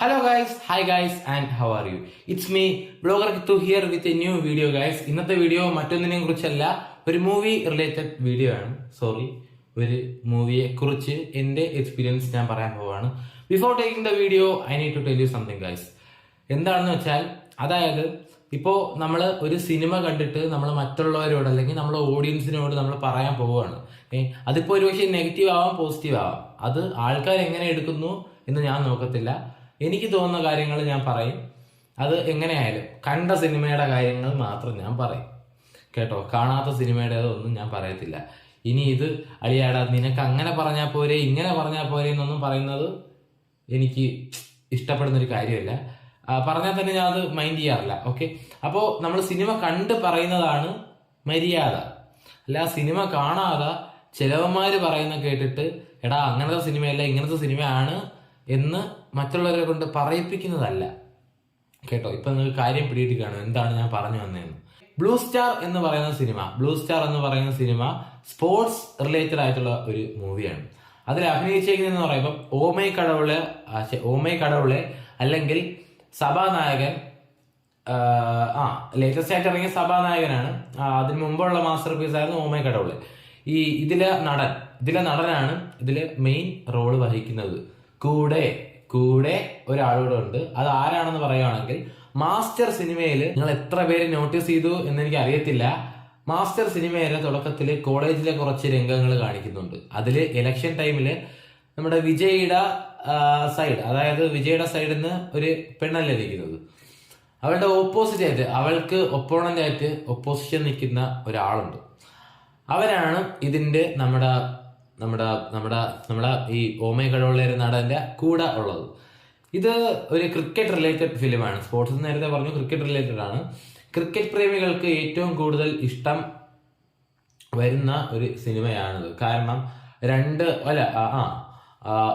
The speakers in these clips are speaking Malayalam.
Hello guys, hi guys and how are you? It's me, Blogger Kittu here with a new video guys. ഇന്നത്തെ വീഡിയോ മറ്റൊന്നിനെ കുറിച്ചല്ല, ഒരു മൂവി റിലേറ്റഡ് വീഡിയോ ആണ്. ഒരു മൂവിയെ കുറിച്ച് എന്റെ എക്സ്പീരിയൻസ് ഞാൻ പറയാൻ പോവാണ്. Before taking the video I need to tell you something guys. എന്താണെന്ന് വെച്ചാൽ, അതായത് ഇപ്പോ നമ്മൾ ഒരു സിനിമ കണ്ടിട്ട് നമ്മൾ മറ്റുള്ളവരോട് അല്ലെങ്കിൽ നമ്മുടെ ഓഡിയൻസിനോട് നമ്മൾ പറയാൻ പോവുകയാണ്. അതിപ്പോ ഒരു പക്ഷേ നെഗറ്റീവ് ആവാം, പോസിറ്റീവ് ആവാം. അത് ആൾക്കാർ എങ്ങനെ എടുക്കുന്നു എന്ന് ഞാൻ നോക്കത്തില്ല. എനിക്ക് തോന്നുന്ന കാര്യങ്ങൾ ഞാൻ പറയും. അത് എങ്ങനെയായാലും കണ്ട സിനിമയുടെ കാര്യങ്ങൾ മാത്രം ഞാൻ പറയും കേട്ടോ. കാണാത്ത സിനിമയുടെ ഒന്നും ഞാൻ പറയത്തില്ല. ഇനി ഇത് അളിയാടാ നിനക്ക് അങ്ങനെ പറഞ്ഞാൽ പോരെ, ഇങ്ങനെ പറഞ്ഞാൽ പോരെ എന്നൊന്നും പറയുന്നത് എനിക്ക് ഇഷ്ടപ്പെടുന്നൊരു കാര്യമല്ല. പറഞ്ഞാൽ തന്നെ ഞാൻ അത് മൈൻഡ് ചെയ്യാറില്ല. ഓക്കെ, അപ്പോൾ നമ്മൾ സിനിമ കണ്ട് പറയുന്നതാണ് മര്യാദ. അല്ല സിനിമ കാണാതെ ചിലവന്മാര് പറയുന്ന കേട്ടിട്ട് എടാ അങ്ങനത്തെ സിനിമയല്ല ഇങ്ങനത്തെ സിനിമയാണ് എന്ന് മറ്റുള്ളവരെ കൊണ്ട് പറയിപ്പിക്കുന്നതല്ല കേട്ടോ. ഇപ്പൊ നിങ്ങൾക്ക് കാര്യം പിടിയിട്ട് കാണും എന്താണ് ഞാൻ പറഞ്ഞു വന്നതെന്ന്. ബ്ലൂ സ്റ്റാർ എന്ന് പറയുന്ന സിനിമ സ്പോർട്സ് റിലേറ്റഡ് ആയിട്ടുള്ള ഒരു മൂവിയാണ്. അതിൽ അഭിനയിച്ചേക്കുന്നതെന്ന് പറയുമ്പോൾ ഓമൈ കടവുളെ അല്ലെങ്കിൽ സഭാനായകൻ, ലേറ്റസ്റ്റ് ആയിട്ട് ഇറങ്ങിയ സഭാനായകനാണ്. അതിന് മുമ്പുള്ള മാസ്റ്റർ പീസ് ആയിരുന്നു ഓമൈ കടവുളെ. ഇതിലെ നടനാണ് ഇതിലെ മെയിൻ റോള് വഹിക്കുന്നത്. കൂടെ ഒരാളൂടെ ഉണ്ട്. അത് ആരാണെന്ന് പറയുകയാണെങ്കിൽ, മാസ്റ്റർ സിനിമയിൽ നിങ്ങൾ എത്ര പേര് നോട്ടീസ് ചെയ്തു എന്ന് എനിക്ക് അറിയത്തില്ല. മാസ്റ്റർ സിനിമയുടെ തുടക്കത്തിൽ കോളേജിലെ കുറച്ച് രംഗങ്ങൾ കാണിക്കുന്നുണ്ട്. അതിൽ ഇലക്ഷൻ ടൈമിൽ നമ്മുടെ വിജയുടെ സൈഡ്, അതായത് വിജയുടെ സൈഡിൽ നിന്ന് ഒരു പെണ്ണല്ലേ നിൽക്കുന്നത്, അവളുടെ ഓപ്പോസിറ്റ് ആയിട്ട്, അവൾക്ക് ഒപ്പോണന്റ് ആയിട്ട് ഒപ്പോസിഷൻ നിൽക്കുന്ന ഒരാളുണ്ട്. അവരാണ് ഇതിന്റെ നമ്മുടെ ഈ ഓമൈ കടവുള്ള നടന്റെ കൂടെ ഉള്ളത്. ഇത് ഒരു ക്രിക്കറ്റ് റിലേറ്റഡ് ഫിലിമാണ്. സ്പോർട്സ് നേരത്തെ പറഞ്ഞു, ക്രിക്കറ്റ് റിലേറ്റഡ് ആണ്. ക്രിക്കറ്റ് പ്രേമികൾക്ക് ഏറ്റവും കൂടുതൽ ഇഷ്ടം വരുന്ന ഒരു സിനിമയാണിത്. കാരണം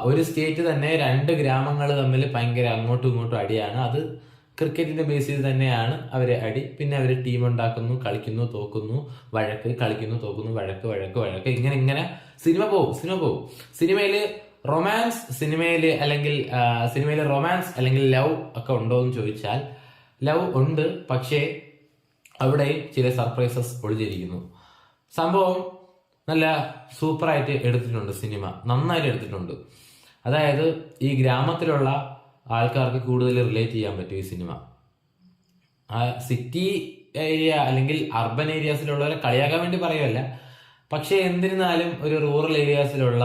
ഒരു സ്റ്റേറ്റ് തന്നെ 2 ഗ്രാമങ്ങൾ തമ്മിൽ ഭയങ്കര അങ്ങോട്ടും ഇങ്ങോട്ടും അടിയാണ്. അത് ക്രിക്കറ്റിന്റെ ബേസ് ചെയ്ത് തന്നെയാണ് അവരെ അടി. പിന്നെ അവർ ടീം ഉണ്ടാക്കുന്നു, കളിക്കുന്നു, തോക്കുന്നു, വഴക്ക്, കളിക്കുന്നു, തോക്കുന്നു, വഴക്ക് ഇങ്ങനെ സിനിമ പോകും. സിനിമയില് റൊമാൻസ് അല്ലെങ്കിൽ ലവ് ഒക്കെ ഉണ്ടോ എന്ന് ചോദിച്ചാൽ ലവ് ഉണ്ട്. പക്ഷേ അവിടെ ചില സർപ്രൈസസ് ഒളിഞ്ഞിരിക്കുന്നു. സംഭവം നല്ല സൂപ്പറായിട്ട് എടുത്തിട്ടുണ്ട്. സിനിമ നന്നായിട്ട് എടുത്തിട്ടുണ്ട്. അതായത് ഈ ഗ്രാമത്തിലുള്ള ആൾക്കാർക്ക് കൂടുതൽ റിലേറ്റ് ചെയ്യാൻ പറ്റും ഈ സിനിമ. സിറ്റി ഏരിയ അല്ലെങ്കിൽ അർബൻ ഏരിയാസിലുള്ളവരെ കളിയാക്കാൻ വേണ്ടി പറയുമല്ല, പക്ഷെ എന്നിരുന്നാലും ഒരു റൂറൽ ഏരിയാസിലുള്ള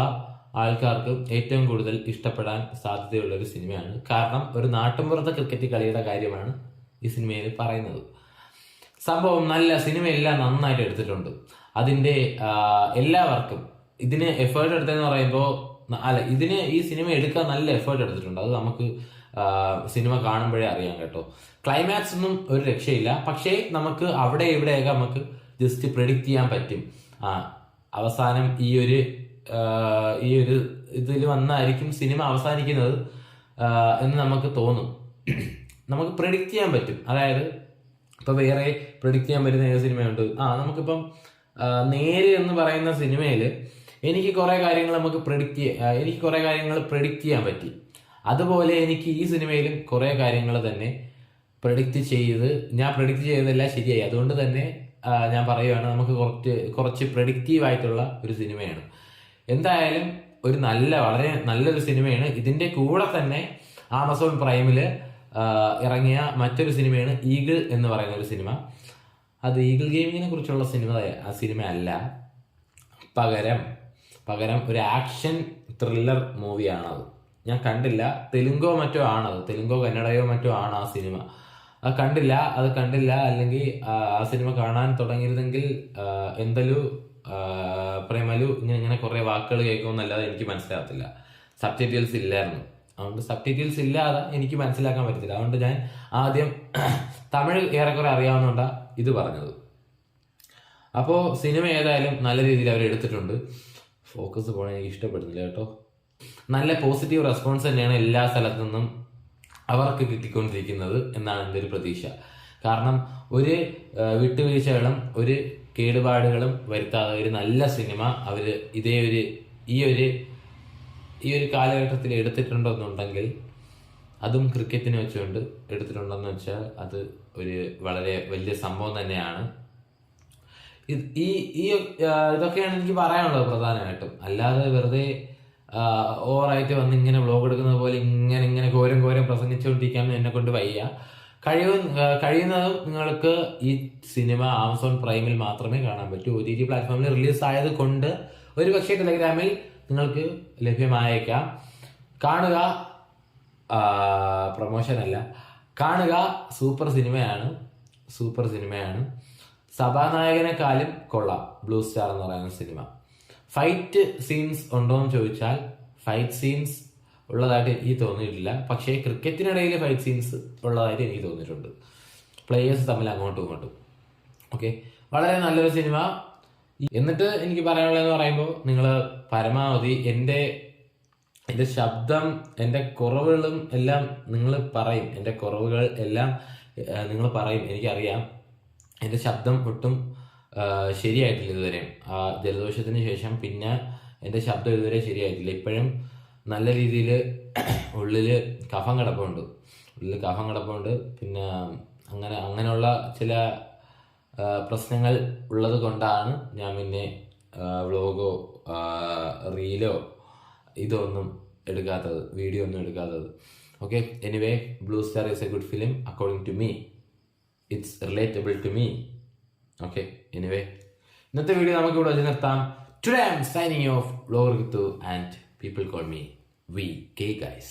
ആൾക്കാർക്ക് ഏറ്റവും കൂടുതൽ ഇഷ്ടപ്പെടാൻ സാധ്യതയുള്ള ഒരു സിനിമയാണ്. കാരണം ഒരു നാട്ടിൻപുറത്തെ ക്രിക്കറ്റ് കളിയുടെ കാര്യമാണ് ഈ സിനിമയിൽ പറയുന്നത്. സംഭവം നല്ല സിനിമയെല്ലാം നന്നായിട്ട് എടുത്തിട്ടുണ്ട്. അതിന്റെ എല്ലാവർക്കും ഇതിന് എഫേർട്ട് എടുത്തതെന്ന് പറയുമ്പോൾ ഈ സിനിമ എടുക്കാൻ നല്ല എഫേർട്ട് എടുത്തിട്ടുണ്ട്. അത് നമുക്ക് സിനിമ കാണുമ്പോഴേ അറിയാം കേട്ടോ. ക്ലൈമാക്സ് ഒന്നും ഒരു രക്ഷയില്ല, പക്ഷേ നമുക്ക് അവിടെ ഇവിടെയൊക്കെ നമുക്ക് ജസ്റ്റ് പ്രെഡിക്റ്റ് ചെയ്യാൻ പറ്റും. അവസാനം ഈ ഒരു ഇതിൽ വന്നായിരിക്കും സിനിമ അവസാനിക്കുന്നത് എന്ന് നമുക്ക് തോന്നും. നമുക്ക് പ്രെഡിക്റ്റ് ചെയ്യാൻ പറ്റും. അതായത് ഇപ്പൊ വേറെ പ്രെഡിക്റ്റ് ചെയ്യാൻ പറ്റുന്ന ഏത് സിനിമയുണ്ട്? നമുക്കിപ്പം നേര് എന്ന് പറയുന്ന സിനിമയില് എനിക്ക് കുറെ കാര്യങ്ങൾ പ്രെഡിക്റ്റ് ചെയ്യാൻ പറ്റി. അതുപോലെ എനിക്ക് ഈ സിനിമയിലും കുറെ കാര്യങ്ങൾ തന്നെ പ്രെഡിക്റ്റ് ചെയ്തതെല്ലാം ശരിയായി. അതുകൊണ്ട് തന്നെ ഞാൻ പറയുകയാണ്, നമുക്ക് കുറച്ച് പ്രെഡിക്റ്റീവ് ആയിട്ടുള്ള ഒരു സിനിമയാണ്. എന്തായാലും വളരെ നല്ലൊരു സിനിമയാണ്. ഇതിന്റെ കൂടെ തന്നെ ആമസോൺ പ്രൈമില് ഇറങ്ങിയ മറ്റൊരു സിനിമയാണ് ഈഗിൾ എന്ന് പറയുന്ന ഒരു സിനിമ. അത് ഈഗിൾ ഗെയിമിങ്ങിനെ കുറിച്ചുള്ള സിനിമ അല്ല, പകരം ഒരു ആക്ഷൻ ത്രില്ലർ മൂവിയാണത്. ഞാൻ കണ്ടില്ല. തെലുങ്കോ കന്നഡയോ മറ്റോ ആണ് ആ സിനിമ. അത് കണ്ടില്ല. അല്ലെങ്കിൽ ആ സിനിമ കാണാൻ തുടങ്ങിയിരുന്നെങ്കിൽ എന്തെല്ലോ പ്രേമലു ഇങ്ങനെ കുറെ വാക്കുകൾ കേൾക്കുമെന്നല്ലാതെ എനിക്ക് മനസ്സിലാകത്തില്ല. സബ്ടൈറ്റിൽസ് ഇല്ലായിരുന്നു. അതുകൊണ്ട് സബ്ടൈറ്റിൽസ് ഇല്ലാതെ എനിക്ക് മനസ്സിലാക്കാൻ പറ്റത്തില്ല. അതുകൊണ്ട് ഞാൻ ആദ്യം തമിഴ് ഏറെക്കുറെ അറിയാവുന്നതുകൊണ്ടാണ് ഇത് പറഞ്ഞത്. അപ്പോൾ സിനിമ ഏതായാലും നല്ല രീതിയിൽ അവർ എടുത്തിട്ടുണ്ട്. ഫോക്കസ് പോകാൻ എനിക്ക് ഇഷ്ടപ്പെടുന്നില്ല കേട്ടോ. നല്ല പോസിറ്റീവ് റെസ്പോൺസ് തന്നെയാണ് എല്ലാ സ്ഥലത്തു നിന്നും അവർക്ക് കിട്ടിക്കൊണ്ടിരിക്കുന്നത് എന്നാണ് എൻ്റെ ഒരു പ്രതീക്ഷ. കാരണം ഒരു വിട്ടുവീഴ്ചകളും ഒരു കേടുപാടുകളും വരുത്താതെ ഒരു നല്ല സിനിമ അവർ ഈ ഒരു കാലഘട്ടത്തിൽ എടുത്തിട്ടുണ്ടെന്നുണ്ടെങ്കിൽ അതും ക്രിക്കറ്റിനെ വെച്ചുകൊണ്ട് എടുത്തിട്ടുണ്ടെന്ന് വെച്ചാൽ അത് ഒരു വളരെ വലിയ സംഭവം തന്നെയാണ്. ഈ ഈ ഇതൊക്കെയാണ് എനിക്ക് പറയാനുള്ളത് പ്രധാനമായിട്ടും. അല്ലാതെ വെറുതെ ഓവറായിട്ട് വന്ന് ഇങ്ങനെ വ്ലോഗ് എടുക്കുന്നത് പോലെ ഇങ്ങനെ ഘോരം പ്രസംഗിച്ചുകൊണ്ടിരിക്കാൻ എന്നെ കൊണ്ട് വയ്യ. കഴിയുന്നതും നിങ്ങൾക്ക് ഈ സിനിമ ആമസോൺ പ്രൈമിൽ മാത്രമേ കാണാൻ പറ്റൂ. OTT പ്ലാറ്റ്ഫോമിൽ റിലീസ് ആയത് കൊണ്ട് ഒരു പക്ഷേ ടെലഗ്രാമിൽ നിങ്ങൾക്ക് ലഭ്യമായേക്കാം. കാണുക, പ്രൊമോഷൻ അല്ല, കാണുക. സൂപ്പർ സിനിമയാണ്. സഭാനായകനെക്കാളും കൊള്ളാം ബ്ലൂ സ്റ്റാർ എന്ന് പറയുന്ന സിനിമ. ഫൈറ്റ് സീൻസ് ഉണ്ടോ എന്ന് ചോദിച്ചാൽ ഫൈറ്റ് സീൻസ് ഉള്ളതായിട്ട് എനിക്ക് തോന്നിയിട്ടില്ല. പക്ഷേ ക്രിക്കറ്റിനിടയിൽ ഫൈറ്റ് സീൻസ് ഉള്ളതായിട്ട് എനിക്ക് തോന്നിയിട്ടുണ്ട്, പ്ലേയേഴ്സ് തമ്മിൽ അങ്ങോട്ടും ഇങ്ങോട്ടും. ഓക്കെ, വളരെ നല്ലൊരു സിനിമ. എന്നിട്ട് എനിക്ക് പറയാനുള്ളതെന്ന് പറയുമ്പോൾ നിങ്ങൾ പരമാവധി എൻ്റെ ശബ്ദം, എൻ്റെ കുറവുകളും എല്ലാം നിങ്ങൾ പറയും. എൻ്റെ കുറവുകൾ എല്ലാം നിങ്ങൾ പറയും, എനിക്കറിയാം. എൻ്റെ ശബ്ദം ഒട്ടും ശരിയായിട്ടില്ല ഇതുവരെ. ആ ജലദോഷത്തിന് ശേഷം പിന്നെ എൻ്റെ ശബ്ദം ഇതുവരെ ശരിയായിട്ടില്ല. ഇപ്പോഴും നല്ല രീതിയിൽ ഉള്ളിൽ കഫം കിടപ്പുണ്ട്. പിന്നെ അങ്ങനെയുള്ള ചില പ്രശ്നങ്ങൾ ഉള്ളത് കൊണ്ടാണ് ഞാൻ പിന്നെ വ്ലോഗോ റീലോ ഇതൊന്നും എടുക്കാത്തത്, വീഡിയോ ഒന്നും എടുക്കാത്തത്. Okay, anyway, Blue Star is a good film according to me. It's relatable to me. Okay, anyway, ഇന്നത്തെ വീഡിയോ നമുക്ക് ഇവിടെ വെച്ച് നിർത്താം. Today I am signing off vlogger Kithu and people call me VK guys.